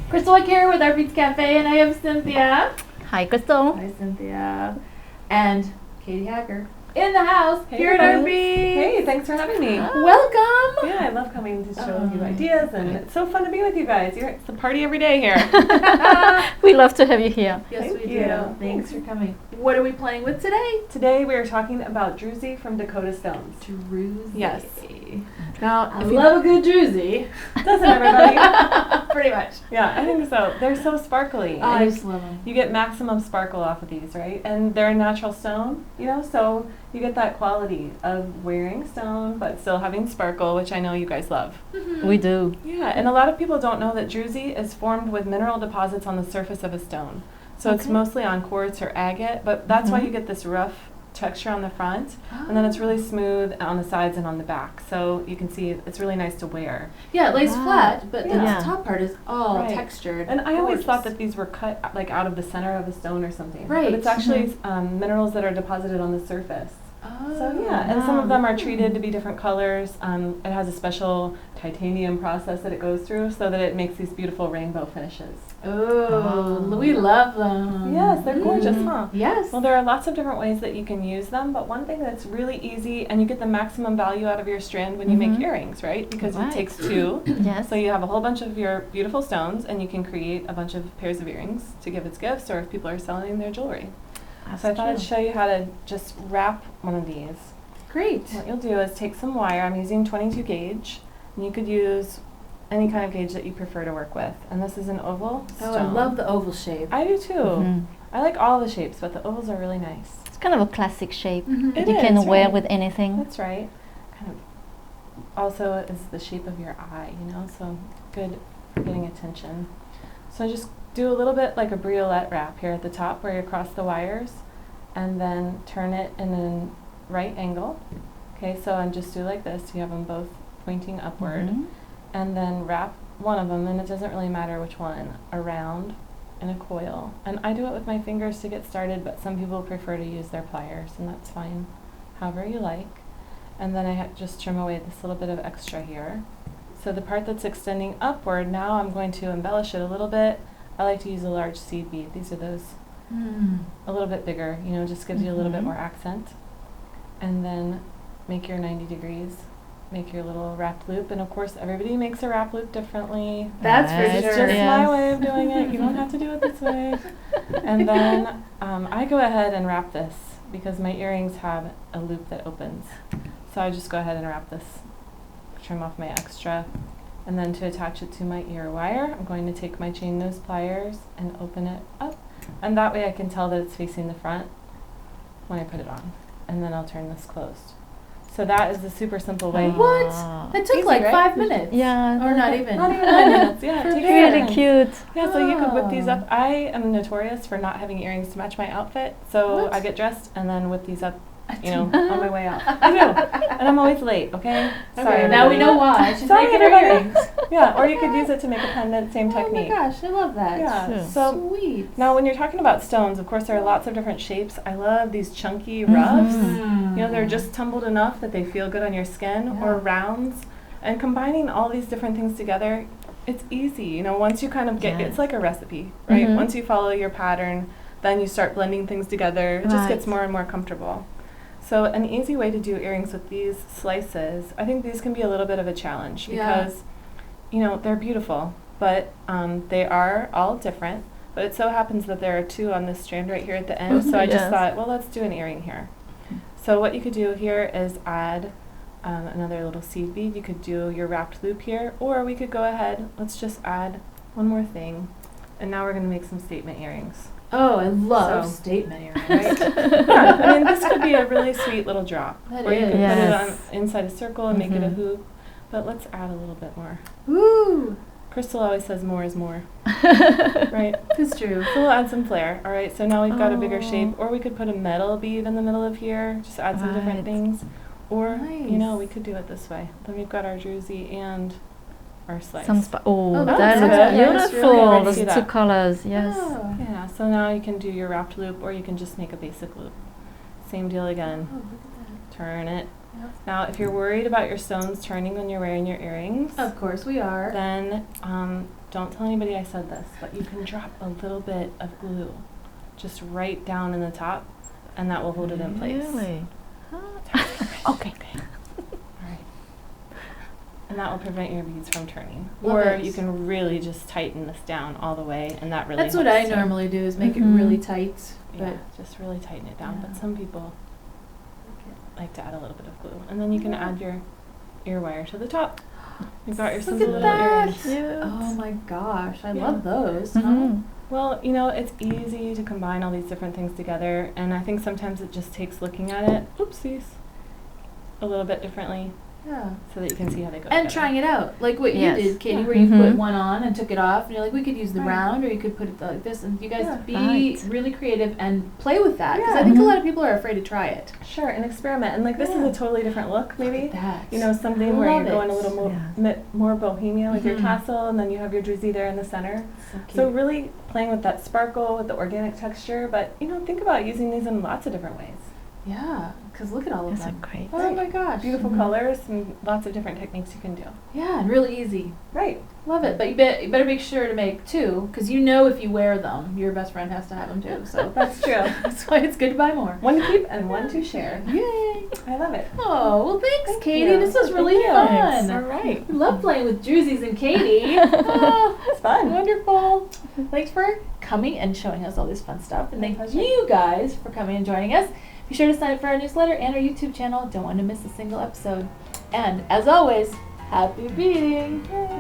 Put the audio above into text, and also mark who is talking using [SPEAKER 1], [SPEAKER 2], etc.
[SPEAKER 1] Kristal Wick here with Artbeads Cafe, and I have Cynthia.
[SPEAKER 2] Hi, Kristal.
[SPEAKER 1] Hi, Cynthia. And Katie Hacker in the house here at
[SPEAKER 3] guys.
[SPEAKER 1] Artbeads.
[SPEAKER 3] Hey, thanks for having me.
[SPEAKER 1] Welcome.
[SPEAKER 3] Yeah, I love coming to show you ideas, and it's so fun to be with you guys. It's a party every day here.
[SPEAKER 2] We love to have you here.
[SPEAKER 1] Yes,
[SPEAKER 3] Thank
[SPEAKER 1] we do.
[SPEAKER 3] you.
[SPEAKER 1] Thanks for coming. What are we playing with today?
[SPEAKER 3] Today we are talking about Druzy from Dakota Stones.
[SPEAKER 1] Druzy.
[SPEAKER 3] Yes. Now,
[SPEAKER 1] I love a good Druzy.
[SPEAKER 3] doesn't everybody?
[SPEAKER 1] Pretty much.
[SPEAKER 3] Yeah, I think so. They're so sparkly.
[SPEAKER 1] I
[SPEAKER 3] and
[SPEAKER 1] just love them.
[SPEAKER 3] you get maximum sparkle off of these, right? And they're a natural stone, so you get that quality of wearing stone but still having sparkle, which I know you guys love.
[SPEAKER 2] We do.
[SPEAKER 3] Yeah, and a lot of people don't know that Druzy is formed with mineral deposits on the surface of a stone. So it's
[SPEAKER 1] Okay.
[SPEAKER 3] mostly on quartz or agate, but that's why
[SPEAKER 2] Mhm.
[SPEAKER 3] you get this rough texture on the front, and then it's really smooth on the sides and on the back. So you can see it's really nice to wear.
[SPEAKER 1] Yeah, it lays
[SPEAKER 2] Wow.
[SPEAKER 1] flat, but
[SPEAKER 2] Yeah.
[SPEAKER 1] the top part is all
[SPEAKER 3] Right.
[SPEAKER 1] textured.
[SPEAKER 3] And I always thought
[SPEAKER 1] Gorgeous.
[SPEAKER 3] that these were cut like out of the center of a stone or something.
[SPEAKER 1] Right.
[SPEAKER 3] But it's actually minerals that are deposited on the surface.
[SPEAKER 1] Oh,
[SPEAKER 3] So yeah, and some of them are
[SPEAKER 1] wow.
[SPEAKER 3] treated to be different colors. It has a special titanium process that it goes through so that it makes these beautiful rainbow finishes.
[SPEAKER 1] Oh, we love them.
[SPEAKER 3] Yes, they're gorgeous,
[SPEAKER 1] Mhm.
[SPEAKER 3] huh?
[SPEAKER 1] Yes.
[SPEAKER 3] Well, there are lots of different ways that you can use them, but one thing that's really easy, and you get the maximum value out of your strand when you make
[SPEAKER 2] Mhm.
[SPEAKER 3] earrings, right? Because
[SPEAKER 2] Right.
[SPEAKER 3] it takes two.
[SPEAKER 2] Yes.
[SPEAKER 3] So you have a whole bunch of your beautiful stones, and you can create a bunch of pairs of earrings to give as gifts, or if people are selling their jewelry.
[SPEAKER 2] That's
[SPEAKER 3] So I thought I'd
[SPEAKER 2] true.
[SPEAKER 3] show you how to just wrap one of these.
[SPEAKER 1] Great.
[SPEAKER 3] What you'll do is take some wire. I'm using 22 gauge, and you could use any kind of gauge that you prefer to work with. And this is an oval
[SPEAKER 1] Oh,
[SPEAKER 3] stone.
[SPEAKER 1] I love the oval shape.
[SPEAKER 3] I do too.
[SPEAKER 2] Mhm.
[SPEAKER 3] I like all the shapes, but the ovals are really nice.
[SPEAKER 2] It's kind of a classic shape.
[SPEAKER 1] Mhm.
[SPEAKER 3] It
[SPEAKER 2] You
[SPEAKER 3] is,
[SPEAKER 2] can wear
[SPEAKER 3] right.
[SPEAKER 2] with anything.
[SPEAKER 3] That's right. Kind of also is the shape of your eye, so good for getting attention. So just do a little bit like a briolette wrap here at the top where you cross the wires, and then turn it in a right angle. Okay, so and just do like this. You have them both pointing upward,
[SPEAKER 2] Mhm.
[SPEAKER 3] and then wrap one of them, and it doesn't really matter which one, around in a coil. And I do it with my fingers to get started, but some people prefer to use their pliers, and that's fine, however you like. And then I just trim away this little bit of extra here. So the part that's extending upward, now I'm going to embellish it a little bit. I like to use a large seed bead. These are those a little bit bigger, just gives you a little bit
[SPEAKER 2] Mhm.
[SPEAKER 3] more accent. And then make your 90 degrees. Make your little wrapped loop, and of course everybody makes a wrap loop differently.
[SPEAKER 1] That's for
[SPEAKER 2] Right.
[SPEAKER 3] It's
[SPEAKER 1] sure.
[SPEAKER 3] just
[SPEAKER 2] Yeah.
[SPEAKER 3] my way of doing it. You don't have to do it this way. And then I go ahead and wrap this because my earrings have a loop that opens. So I just go ahead and wrap this, trim off my extra, and then to attach it to my ear wire, I'm going to take my chain nose pliers and open it up. And that way I can tell that it's facing the front when I put it on. And then I'll turn this closed. So that is the super simple way.
[SPEAKER 1] What?
[SPEAKER 2] Ah.
[SPEAKER 1] That took
[SPEAKER 3] Easy,
[SPEAKER 1] like
[SPEAKER 3] right?
[SPEAKER 1] 5 minutes.
[SPEAKER 2] Yeah.
[SPEAKER 1] Or not even.
[SPEAKER 3] Not even 9 minutes. Yeah, it takes
[SPEAKER 2] Really
[SPEAKER 3] minutes.
[SPEAKER 2] cute.
[SPEAKER 3] Yeah, so you could whip these
[SPEAKER 1] Oh.
[SPEAKER 3] up. I am notorious for not having earrings to match my outfit, so
[SPEAKER 1] What?
[SPEAKER 3] I get dressed and then whip these up, on my way out. I do, and I'm always late. Okay,
[SPEAKER 1] Okay, now we know why. She's
[SPEAKER 3] Sorry,
[SPEAKER 1] making her
[SPEAKER 3] everybody.
[SPEAKER 1] earrings.
[SPEAKER 3] Yeah, or you could use it to make a pendant. Same
[SPEAKER 1] Oh my
[SPEAKER 3] technique.
[SPEAKER 1] gosh, I love that.
[SPEAKER 3] Yeah.
[SPEAKER 2] Sure.
[SPEAKER 3] So
[SPEAKER 1] Sweet.
[SPEAKER 3] now, when you're talking about stones, of course, there are lots of different shapes. I love these chunky roughs. They're just tumbled enough that they feel good on your skin, or
[SPEAKER 1] Yeah.
[SPEAKER 3] rounds. And combining all these different things together, it's easy. Once you kind of get,
[SPEAKER 2] Yes.
[SPEAKER 3] it's like a recipe, right?
[SPEAKER 2] Mhm.
[SPEAKER 3] Once you follow your pattern, then you start blending things together. It just
[SPEAKER 2] Right.
[SPEAKER 3] gets more and more comfortable. So an easy way to do earrings with these slices, I think these can be a little bit of a challenge
[SPEAKER 1] Yeah.
[SPEAKER 3] because, they're beautiful, but they are all different. But it so happens that there are two on this strand right here at the end, so I just
[SPEAKER 2] Yes.
[SPEAKER 3] thought, well, let's do an earring here. So what you could do here is add another little seed bead. You could do your wrapped loop here, or we could go ahead, let's just add one more thing. And now we're going to make some statement earrings.
[SPEAKER 1] Oh, I love
[SPEAKER 3] So-
[SPEAKER 1] statement earrings.
[SPEAKER 3] Yeah, I mean, this could be a really sweet little drop.
[SPEAKER 1] That
[SPEAKER 3] or you could
[SPEAKER 2] is.
[SPEAKER 3] put it
[SPEAKER 2] Yes.
[SPEAKER 3] on inside a circle and make it a
[SPEAKER 2] Mhm.
[SPEAKER 3] hoop. But let's add a little bit more.
[SPEAKER 1] Woo!
[SPEAKER 3] Kristal always says more is more, right?
[SPEAKER 1] It's true.
[SPEAKER 3] So we'll add some flair. All right, so now we've got a bigger
[SPEAKER 2] Oh.
[SPEAKER 3] shape. Or we could put a metal bead in the middle of here, just add some different
[SPEAKER 2] Right.
[SPEAKER 3] things. Or,
[SPEAKER 1] Nice.
[SPEAKER 3] we could do it this way. Then we've got our Druzy and our slice.
[SPEAKER 2] Oh,
[SPEAKER 1] that's
[SPEAKER 2] that
[SPEAKER 3] good.
[SPEAKER 2] looks
[SPEAKER 3] That's
[SPEAKER 1] really
[SPEAKER 2] beautiful.
[SPEAKER 3] good.
[SPEAKER 2] Those
[SPEAKER 3] See
[SPEAKER 2] two
[SPEAKER 3] that?
[SPEAKER 2] colors, yes.
[SPEAKER 1] Oh.
[SPEAKER 3] Yeah, so now you can do your wrapped loop, or you can just make a basic loop. Same deal again.
[SPEAKER 1] Oh, look at
[SPEAKER 3] Turn it.
[SPEAKER 1] Yep.
[SPEAKER 3] Now, if you're worried about your stones turning when you're wearing your earrings,
[SPEAKER 1] that. Of course we are.
[SPEAKER 3] then don't tell anybody I said this, but you can drop a little bit of glue just right down in the top, and that will hold it in place.
[SPEAKER 2] Really?
[SPEAKER 3] Okay. Alright. And that will prevent your beads from turning.
[SPEAKER 1] Love
[SPEAKER 3] Or
[SPEAKER 1] it.
[SPEAKER 3] you can really just tighten this down all the way, and that really
[SPEAKER 1] That's what I
[SPEAKER 3] helps too.
[SPEAKER 1] normally do, is make
[SPEAKER 2] Mhm.
[SPEAKER 1] it really tight.
[SPEAKER 3] Yeah,
[SPEAKER 1] But
[SPEAKER 3] just really tighten it down.
[SPEAKER 1] Yeah.
[SPEAKER 3] But some people like to add a little bit of glue. And then you can add your ear wire to the top. You've got your
[SPEAKER 1] Look
[SPEAKER 3] simple
[SPEAKER 1] at
[SPEAKER 3] little
[SPEAKER 1] that.
[SPEAKER 3] earrings.
[SPEAKER 2] Cute.
[SPEAKER 1] oh my gosh, I
[SPEAKER 3] Yeah.
[SPEAKER 1] love those. Huh?
[SPEAKER 2] Mhm.
[SPEAKER 3] Well, you know, it's easy to combine all these different things together, and I think sometimes it just takes looking at it, oopsies, a little bit differently,
[SPEAKER 1] Yeah.
[SPEAKER 3] so that you can see how they go
[SPEAKER 1] And
[SPEAKER 3] together.
[SPEAKER 1] trying it out, like what
[SPEAKER 2] Yes.
[SPEAKER 1] you did, Katie,
[SPEAKER 3] Yeah.
[SPEAKER 1] where you
[SPEAKER 2] Mhm.
[SPEAKER 1] put one on and took it off, and you're like, we could use the
[SPEAKER 3] Right.
[SPEAKER 1] round, or you could put it like this, and you guys
[SPEAKER 3] Yeah.
[SPEAKER 1] be
[SPEAKER 2] Right.
[SPEAKER 1] really creative and play with that, because
[SPEAKER 3] Yeah.
[SPEAKER 1] I think a
[SPEAKER 2] Mhm.
[SPEAKER 1] lot of people are afraid to try it.
[SPEAKER 3] Sure, and experiment. And like this
[SPEAKER 1] Yeah.
[SPEAKER 3] is a totally different look, maybe.
[SPEAKER 1] Look at that.
[SPEAKER 3] You know, something where
[SPEAKER 1] Love
[SPEAKER 3] you're going a
[SPEAKER 1] it.
[SPEAKER 3] little more,
[SPEAKER 2] Yeah.
[SPEAKER 3] more bohemian with your
[SPEAKER 1] Mhm.
[SPEAKER 3] tassel, and then you have your druzy there in the center.
[SPEAKER 1] So cute.
[SPEAKER 3] So really playing with that sparkle, with the organic texture, but you know, think about using these in lots of different ways.
[SPEAKER 1] yeah, because look at all of
[SPEAKER 2] That's a
[SPEAKER 1] them.
[SPEAKER 2] great.
[SPEAKER 1] Oh my gosh.
[SPEAKER 3] Beautiful
[SPEAKER 2] Mhm.
[SPEAKER 3] colors and lots of different techniques you can do.
[SPEAKER 1] Yeah, and really easy.
[SPEAKER 3] Right.
[SPEAKER 1] Love it. But you better make sure to make two, because you know if you wear them, your best friend has to have them too. So
[SPEAKER 3] That's true.
[SPEAKER 1] that's why it's good to buy more.
[SPEAKER 3] One to keep and one to share.
[SPEAKER 1] Yay!
[SPEAKER 3] I love it.
[SPEAKER 1] Oh, well thanks,
[SPEAKER 3] Thank
[SPEAKER 1] Katie.
[SPEAKER 3] you.
[SPEAKER 1] This was
[SPEAKER 3] Thank
[SPEAKER 1] really
[SPEAKER 3] you.
[SPEAKER 1] fun.
[SPEAKER 3] All right.
[SPEAKER 1] We love playing with Druzies and Katie. Oh,
[SPEAKER 3] It's fun.
[SPEAKER 1] wonderful. Thanks for coming and showing us all this fun stuff. And
[SPEAKER 3] My
[SPEAKER 1] thank
[SPEAKER 3] pleasure.
[SPEAKER 1] you guys for coming and joining us. Be sure to sign up for our newsletter and our YouTube channel. Don't want to miss a single episode. And as always, happy beading. Yay.